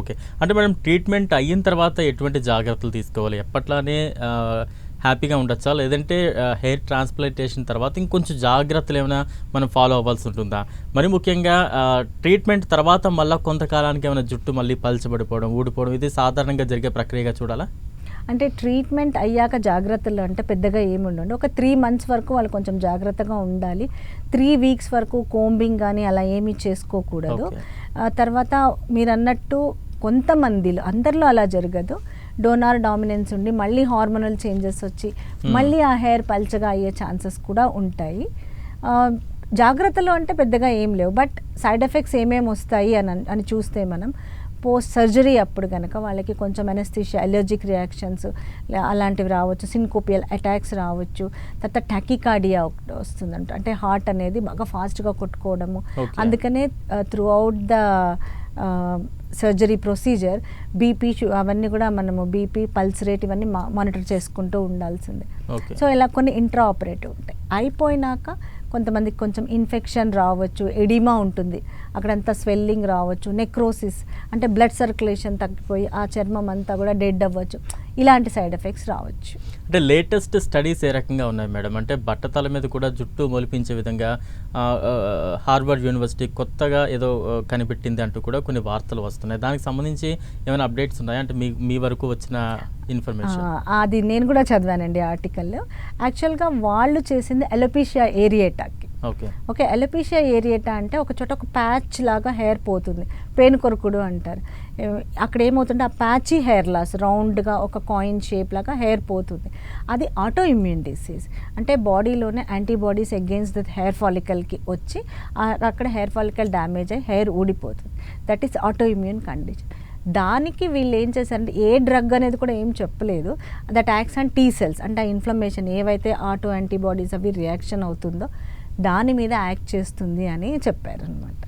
Okay. అంటే madam treatment అయిన తర్వాత ఎటువంటి జాగ్రత్తలు తీసుకోవాలి? ఎప్పట్లానే హ్యాపీగా ఉండొచ్చా? లేదంటే హెయిర్ ట్రాన్స్‌ప్లాంటేషన్ తర్వాత ఇంకొంచెం జాగ్రత్తలేమైనా మనం ఫాలో అవ్వాల్సి ఉంటుందా? మరి ముఖ్యంగా ట్రీట్మెంట్ తర్వాత మళ్ళా కొంతకాలానికి ఏమైనా జుట్టు మళ్ళీ పలచబడిపోవడం, ఊడిపోవడం ఇది సాధారణంగా జరిగే ప్రక్రియగా చూడాలా? అంటే ట్రీట్మెంట్ అయ్యాక జాగ్రత్తలు అంటే పెద్దగా ఏముండండి. ఒక 3 మంత్స్ వరకు వాళ్ళు కొంచెం జాగ్రత్తగా ఉండాలి. 3 వీక్స్ వరకు కోంబింగ్ గానీ అలా ఏమీ చేసుకోకూడదు. ఓకే. తర్వాత మీరన్నట్టు కొంతమందిలో, అందరిలో అలా జరగదు. డోనార్ డామినెన్స్ ఉండి మళ్ళీ హార్మోనల్ చేంజెస్ వచ్చి మళ్ళీ ఆ హెయిర్ పల్చగా అయ్యే ఛాన్సెస్ కూడా ఉంటాయి. జాగ్రత్తలు అంటే పెద్దగా ఏం లేవు. బట్ సైడ్ ఎఫెక్ట్స్ ఏమేమి వస్తాయి అని చూస్తే మనం పోస్ట్ సర్జరీ అప్పుడు కనుక వాళ్ళకి కొంచెం అనెస్థీషియా, అలర్జిక్ రియాక్షన్స్ అలాంటివి రావచ్చు, సిన్కోపియల్ అటాక్స్ రావచ్చు, తర్వాత టాకికార్డియా ఒకటి వస్తుందంట. అంటే హార్ట్ అనేది బాగా ఫాస్ట్గా కొట్టుకోవడము. అందుకనే through out the surgery procedure BP అవన్నీ కూడా మనము బీపీ, పల్స్ రేట్ ఇవన్నీ మానిటర్ చేసుకుంటూ ఉండాల్సిందే. సో ఇలా కొన్ని ఇంట్రా ఆపరేటివ్ ఉంటాయి. అయిపోయినాక కొంతమందికి కొంచెం ఇన్ఫెక్షన్ రావచ్చు, ఎడిమా ఉంటుంది, అక్కడంతా స్వెల్లింగ్ రావచ్చు, నెక్రోసిస్ అంటే బ్లడ్ సర్క్యులేషన్ తగ్గిపోయి ఆ చర్మం అంతా కూడా డెడ్ అవ్వచ్చు. ఇలాంటి సైడ్ ఎఫెక్ట్స్ రావచ్చు. అంటే లేటెస్ట్ స్టడీస్ ఏ రకంగా ఉన్నాయి మేడం? అంటే బట్టతల మీద కూడా జుట్టు మొలిపించే విధంగా హార్వర్డ్ యూనివర్సిటీ కొత్తగా ఏదో కనిపెట్టింది అంటూ కూడా కొన్ని వార్తలు వస్తున్నాయి. దానికి సంబంధించి ఏమైనా అప్డేట్స్ ఉన్నాయా? అంటే మీ వరకు వచ్చిన ఇన్ఫర్మేషన్. అది నేను కూడా చదివానండి ఆర్టికల్. యాక్చువల్గా వాళ్ళు చేసింది అలోపేషియా ఏరియేటాకి. ఓకే, అలోపేషియా ఏరియేటా అంటే ఒక చోట ఒక ప్యాచ్ లాగా హెయిర్ పోతుంది, పేను కొరుకుడు అంటారు. అక్కడ ఏమవుతుంటే ఆ ప్యాచీ హెయిర్ లాస్, రౌండ్గా ఒక కాయిన్ షేప్ లాగా హెయిర్ పోతుంది. అది ఆటో ఇమ్యూన్ డిసీజ్. అంటే బాడీలోనే యాంటీబాడీస్ అగెయిన్స్ట్ ద హెయిర్ ఫాలికల్కి వచ్చి అక్కడ హెయిర్ ఫాలికల్ డ్యామేజ్ అయ్యి హెయిర్ ఊడిపోతుంది. That is auto immune condition. దానికి వీళ్ళు ఏం చేశారంటే ఏ డ్రగ్ అనేది కూడా ఏం చెప్పలేదు. That acts on T cells, అంటే ఆ ఇన్ఫ్లమేషన్ ఏవైతే ఆటో యాంటీబాడీస్ అవి రియాక్షన్ అవుతుందో దాని మీద యాక్ట్ చేస్తుంది అని చెప్పారనమాట.